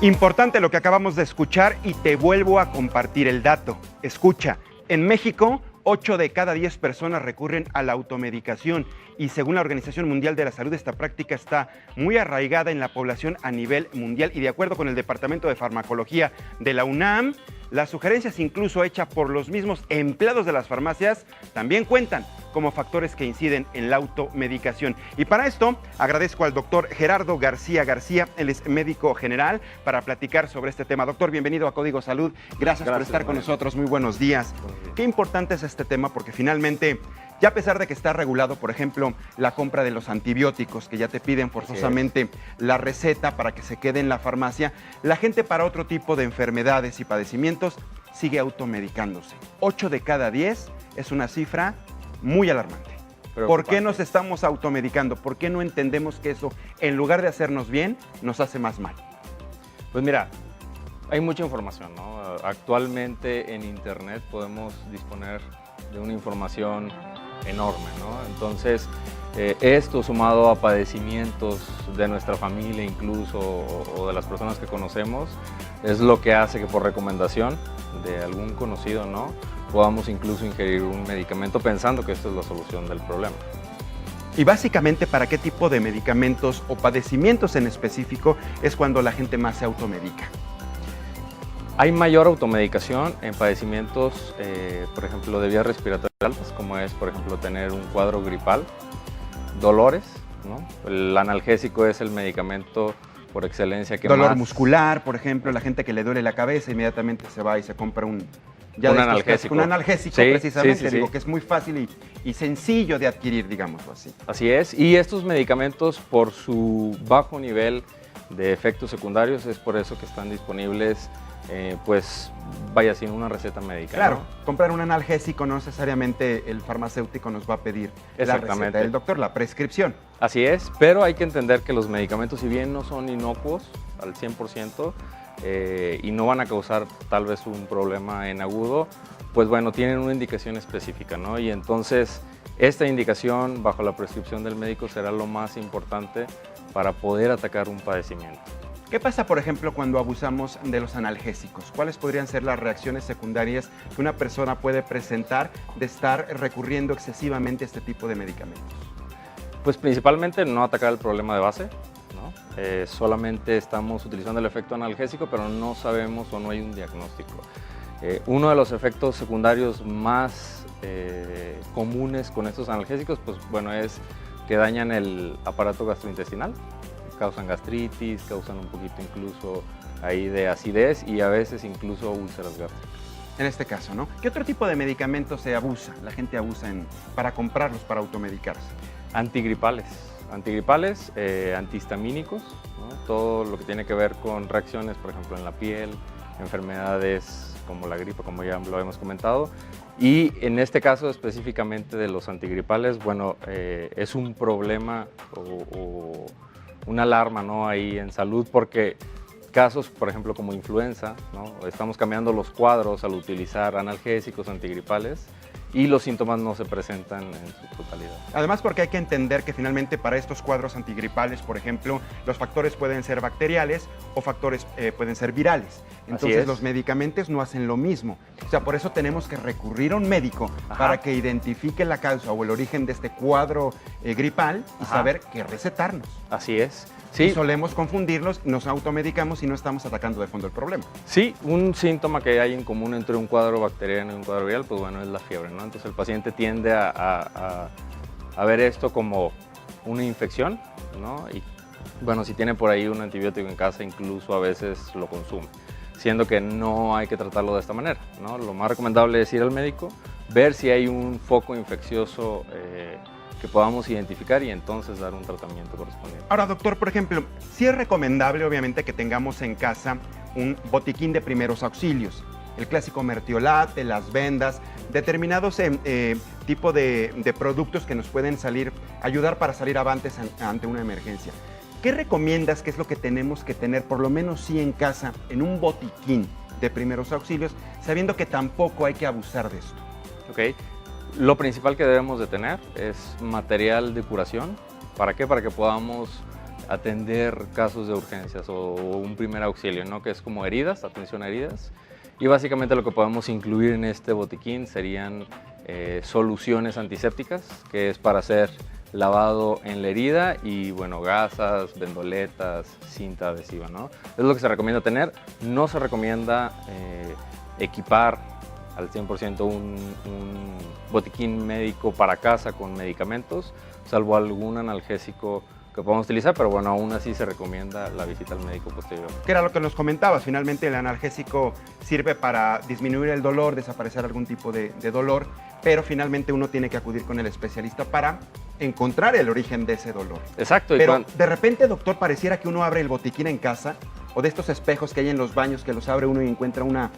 Importante lo que acabamos de escuchar y te vuelvo a compartir el dato. Escucha, en México, 8 de cada 10 personas recurren a la automedicación y según la Organización Mundial de la Salud, esta práctica está muy arraigada en la población a nivel mundial y de acuerdo con el Departamento de Farmacología de la UNAM, las sugerencias incluso hechas por los mismos empleados de las farmacias también cuentan como factores que inciden en la automedicación. Y para esto agradezco al doctor Gerardo García García, él es médico general, para platicar sobre este tema. Doctor, bienvenido a Código Salud. Gracias por estar con nosotros. Muy buenos días. Qué importante es este tema porque finalmente, ya a pesar de que está regulado, por ejemplo, la compra de los antibióticos, que ya te piden forzosamente la receta para que se quede en la farmacia, la gente para otro tipo de enfermedades y padecimientos sigue automedicándose. 8 de cada 10 es una cifra muy alarmante. ¿Por qué nos estamos automedicando? ¿Por qué no entendemos que eso, en lugar de hacernos bien, nos hace más mal? Pues mira, hay mucha información, ¿no? Actualmente en Internet podemos disponer de una información enorme, ¿no? Entonces, esto sumado a padecimientos de nuestra familia incluso o de las personas que conocemos, es lo que hace que por recomendación de algún conocido, ¿no?, podamos incluso ingerir un medicamento pensando que esto es la solución del problema. Y básicamente, ¿para qué tipo de medicamentos o padecimientos en específico es cuando la gente más se automedica? Hay mayor automedicación en padecimientos, por ejemplo, de vías respiratorias altas, como es, por ejemplo, tener un cuadro gripal, dolores, ¿no? El analgésico es el medicamento por excelencia que Dolor más... muscular, por ejemplo, la gente que le duele la cabeza inmediatamente se va y se compra un analgésico. Un analgésico, sí, precisamente, sí. digo que es muy fácil y sencillo de adquirir, digámoslo así. Así es, y estos medicamentos por su bajo nivel de efectos secundarios es por eso que están disponibles, pues vaya sin una receta médica. Claro, ¿no? comprar un analgésico no necesariamente el farmacéutico nos va a pedir la receta del doctor, la prescripción. Así es, pero hay que entender que los medicamentos, si bien no son inocuos al 100%, y no van a causar tal vez un problema en agudo, pues bueno, tienen una indicación específica, ¿no? Y entonces esta indicación bajo la prescripción del médico será lo más importante para poder atacar un padecimiento. ¿Qué pasa, por ejemplo, cuando abusamos de los analgésicos? ¿Cuáles podrían ser las reacciones secundarias que una persona puede presentar de estar recurriendo excesivamente a este tipo de medicamentos? Pues principalmente no atacar el problema de base, ¿no? Solamente estamos utilizando el efecto analgésico, pero no sabemos o no hay un diagnóstico. Uno de los efectos secundarios más comunes con estos analgésicos, pues bueno, es que dañan el aparato gastrointestinal, causan gastritis, causan un poquito incluso ahí de acidez y a veces incluso úlceras gástricas. En este caso, ¿no? ¿Qué otro tipo de medicamentos se abusa? La gente abusa para comprarlos, para automedicarse. Antigripales, antihistamínicos, ¿no? Todo lo que tiene que ver con reacciones, por ejemplo, en la piel, enfermedades como la gripe, como ya lo hemos comentado. Y en este caso específicamente de los antigripales, bueno, es un problema o una alarma, ¿no?, ahí en salud, porque casos, por ejemplo, como influenza, ¿no?, estamos cambiando los cuadros al utilizar analgésicos, antigripales, y los síntomas no se presentan en su totalidad. Además, porque hay que entender que finalmente para estos cuadros antigripales, por ejemplo, los factores pueden ser bacteriales o factores pueden ser virales. Entonces los medicamentos no hacen lo mismo. O sea, por eso tenemos que recurrir a un médico para que identifique la causa o el origen de este cuadro gripal y saber qué recetarnos. Así es. Sí. Y solemos confundirlos, nos automedicamos y no estamos atacando de fondo el problema. Sí, un síntoma que hay en común entre un cuadro bacteriano y un cuadro viral, pues bueno, es la fiebre, ¿no? Entonces el paciente tiende a ver esto como una infección, ¿no? Y bueno, si tiene por ahí un antibiótico en casa, incluso a veces lo consume, siendo que no hay que tratarlo de esta manera, ¿no? Lo más recomendable es ir al médico, ver si hay un foco infeccioso que podamos identificar y entonces dar un tratamiento correspondiente. Ahora, doctor, por ejemplo, sí es recomendable, obviamente, que tengamos en casa un botiquín de primeros auxilios. El clásico mertiolate, las vendas, determinados tipo de productos que nos pueden ayudar para salir avantes ante una emergencia. ¿Qué recomiendas que es lo que tenemos que tener, por lo menos sí en casa, en un botiquín de primeros auxilios, sabiendo que tampoco hay que abusar de esto? Ok. Lo principal que debemos de tener es material de curación. ¿Para qué? Para que podamos atender casos de urgencias o un primer auxilio, ¿no? Que es como heridas, atención a heridas. Y básicamente lo que podemos incluir en este botiquín serían soluciones antisépticas, que es para hacer lavado en la herida y bueno, gasas, vendoletas, cinta adhesiva, ¿no? Es lo que se recomienda tener. No se recomienda equipar al 100% un botiquín médico para casa con medicamentos, salvo algún analgésico que podemos utilizar, pero bueno, aún así se recomienda la visita al médico posterior. Que era lo que nos comentabas, finalmente el analgésico sirve para disminuir el dolor, desaparecer algún tipo de dolor, pero finalmente uno tiene que acudir con el especialista para encontrar el origen de ese dolor. Exacto. Pero de repente, doctor, pareciera que uno abre el botiquín en casa, o de estos espejos que hay en los baños que los abre uno y encuentra una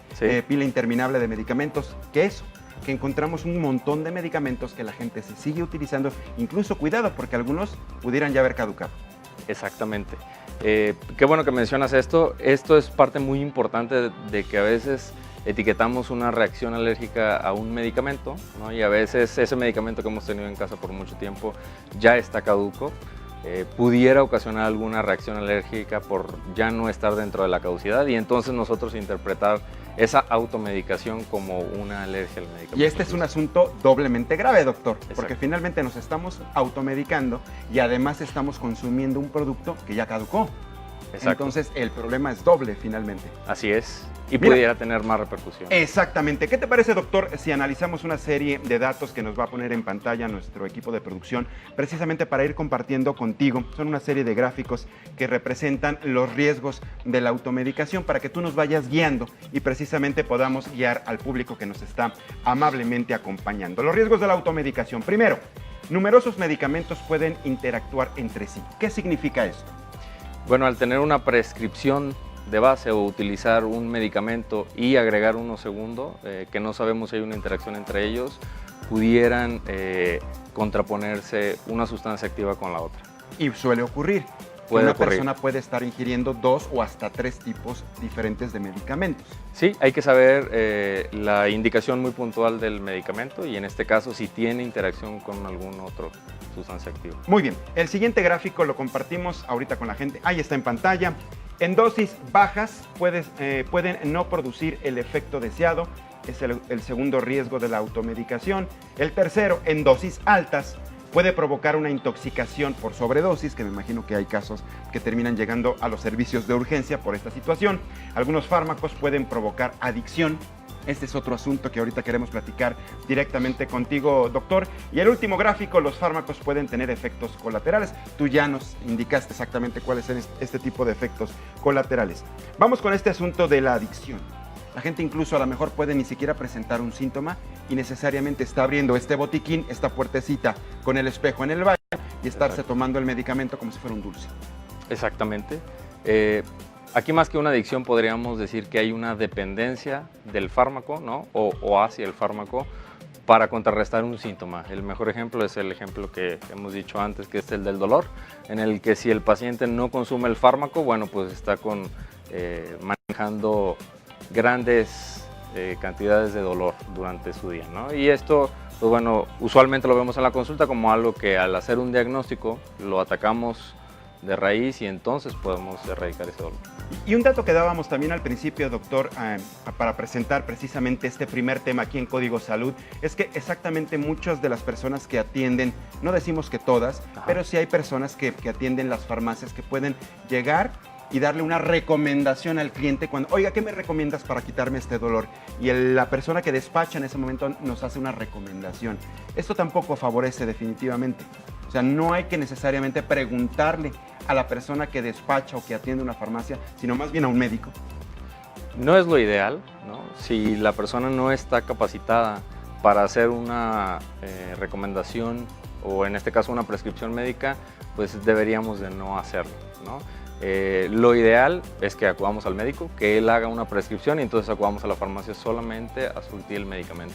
pila interminable de medicamentos. ¿Qué es eso? Que encontramos un montón de medicamentos que la gente se sigue utilizando, incluso cuidado, porque algunos pudieran ya haber caducado. Exactamente. Qué bueno que mencionas esto. Esto es parte muy importante de que a veces etiquetamos una reacción alérgica a un medicamento, ¿no? Y a veces ese medicamento que hemos tenido en casa por mucho tiempo ya está caduco. Pudiera ocasionar alguna reacción alérgica por ya no estar dentro de la caducidad y entonces nosotros interpretar esa automedicación como una alergia al medicamento. Y este es un asunto doblemente grave, doctor, porque finalmente nos estamos automedicando y además estamos consumiendo un producto que ya caducó. Exacto. Entonces el problema es doble finalmente. Así es. Y pudiera tener más repercusión. Exactamente. ¿Qué te parece, doctor, si analizamos una serie de datos que nos va a poner en pantalla nuestro equipo de producción, precisamente para ir compartiendo contigo? Son una serie de gráficos que representan los riesgos de la automedicación para que tú nos vayas guiando y precisamente podamos guiar al público que nos está amablemente acompañando. Los riesgos de la automedicación. Primero, numerosos medicamentos pueden interactuar entre sí. ¿Qué significa esto? Bueno, al tener una prescripción de base o utilizar un medicamento y agregar uno segundo, que no sabemos si hay una interacción entre ellos, pudieran contraponerse una sustancia activa con la otra. Y suele ocurrir. Una persona puede estar ingiriendo 2 o hasta 3 tipos diferentes de medicamentos. Sí, hay que saber la indicación muy puntual del medicamento y en este caso si tiene interacción con algún otro sustancia activa. Muy bien, el siguiente gráfico lo compartimos ahorita con la gente. Ahí está en pantalla. En dosis bajas pueden no producir el efecto deseado. Es el segundo riesgo de la automedicación. El tercero, en dosis altas, puede provocar una intoxicación por sobredosis, que me imagino que hay casos que terminan llegando a los servicios de urgencia por esta situación. Algunos fármacos pueden provocar adicción. Este es otro asunto que ahorita queremos platicar directamente contigo, doctor. Y el último gráfico, los fármacos pueden tener efectos colaterales. Tú ya nos indicaste exactamente cuáles son este tipo de efectos colaterales. Vamos con este asunto de la adicción. La gente incluso a lo mejor puede ni siquiera presentar un síntoma y necesariamente está abriendo este botiquín, esta puertecita con el espejo en el baño y estarse tomando el medicamento como si fuera un dulce. Exactamente. Aquí más que una adicción podríamos decir que hay una dependencia del fármaco, ¿no? o hacia el fármaco para contrarrestar un síntoma. El mejor ejemplo es el ejemplo que hemos dicho antes, que es el del dolor, en el que si el paciente no consume el fármaco, bueno, pues está manejando grandes cantidades de dolor durante su día, ¿no? Y esto, pues bueno, usualmente lo vemos en la consulta como algo que al hacer un diagnóstico lo atacamos de raíz y entonces podemos erradicar ese dolor. Y un dato que dábamos también al principio, doctor, para presentar precisamente este primer tema aquí en Código Salud, es que exactamente muchas de las personas que atienden, no decimos que todas, pero sí hay personas que atienden las farmacias que pueden llegar y darle una recomendación al cliente cuando, oiga, ¿qué me recomiendas para quitarme este dolor? Y la persona que despacha en ese momento nos hace una recomendación. Esto tampoco favorece definitivamente. O sea, no hay que necesariamente preguntarle a la persona que despacha o que atiende una farmacia, sino más bien a un médico. No es lo ideal, ¿no? Si la persona no está capacitada para hacer una recomendación o en este caso una prescripción médica, pues deberíamos de no hacerlo, ¿no? Lo ideal es que acudamos al médico, que él haga una prescripción y entonces acudamos a la farmacia solamente a surtir el medicamento.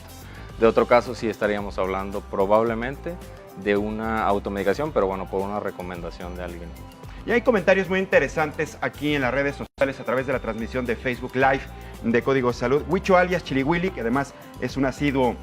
De otro caso sí estaríamos hablando probablemente de una automedicación, pero bueno, por una recomendación de alguien. Y hay comentarios muy interesantes aquí en las redes sociales a través de la transmisión de Facebook Live. de Código Salud. Huicho alias Chili Willy, que además es un asiduo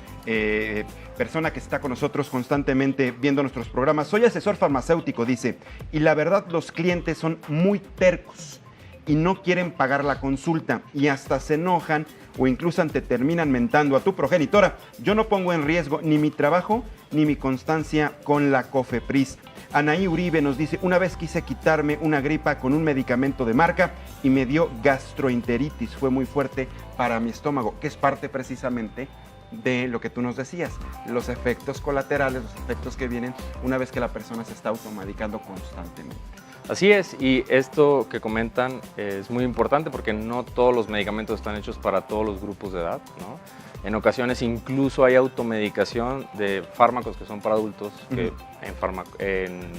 persona que está con nosotros constantemente viendo nuestros programas. Soy asesor farmacéutico, dice, y la verdad los clientes son muy tercos y no quieren pagar la consulta y hasta se enojan o incluso te terminan mentando a tu progenitora. Yo no pongo en riesgo ni mi trabajo ni mi constancia con la COFEPRIS. Anaí Uribe nos dice, una vez quise quitarme una gripa con un medicamento de marca y me dio gastroenteritis. Fue muy fuerte para mi estómago, que es parte precisamente de lo que tú nos decías, los efectos colaterales, los efectos que vienen una vez que la persona se está automedicando constantemente. Así es, y esto que comentan es muy importante porque no todos los medicamentos están hechos para todos los grupos de edad, ¿no? En ocasiones incluso hay automedicación de fármacos que son para adultos, que en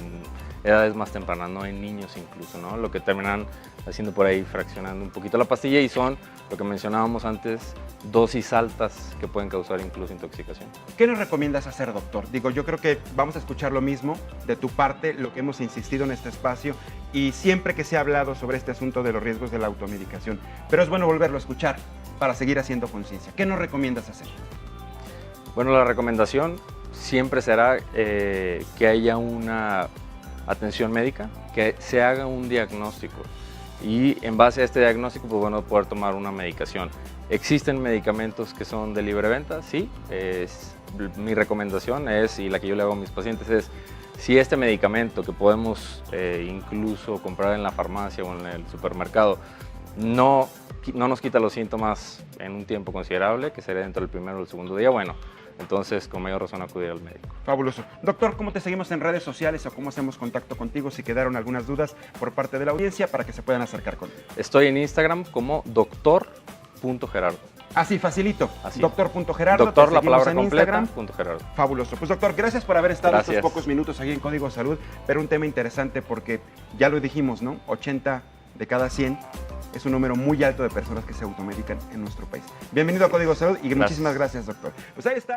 edades más tempranas, no en niños incluso, ¿no? Lo que terminan haciendo por ahí fraccionando un poquito la pastilla y son, lo que mencionábamos antes, dosis altas que pueden causar incluso intoxicación. ¿Qué nos recomiendas hacer, doctor? Digo, yo creo que vamos a escuchar lo mismo de tu parte, lo que hemos insistido en este espacio y siempre que se ha hablado sobre este asunto de los riesgos de la automedicación. Pero es bueno volverlo a escuchar para seguir haciendo conciencia. ¿Qué nos recomiendas hacer? Bueno, la recomendación siempre será que haya una atención médica, que se haga un diagnóstico y en base a este diagnóstico, pues bueno, poder tomar una medicación. ¿Existen medicamentos que son de libre venta? Sí. Mi recomendación es, y la que yo le hago a mis pacientes es, si este medicamento que podemos incluso comprar en la farmacia o en el supermercado no nos quita los síntomas en un tiempo considerable, que sería dentro del primero o el segundo día, bueno, entonces con mayor razón acudir al médico. Fabuloso. Doctor, ¿cómo te seguimos en redes sociales o cómo hacemos contacto contigo si quedaron algunas dudas por parte de la audiencia para que se puedan acercar contigo? Estoy en Instagram como doctor.gerardo. Así, facilito. Así. Doctor.gerardo. Doctor, la palabra completa, .gerardo. Fabuloso. Pues doctor, gracias por haber estado Gracias. estos pocos minutos aquí en Código Salud, pero un tema interesante porque ya lo dijimos, ¿no? 80 de cada 100 es un número muy alto de personas que se automedican en nuestro país. Bienvenido a Código Salud y muchísimas gracias, doctor. Pues ahí está.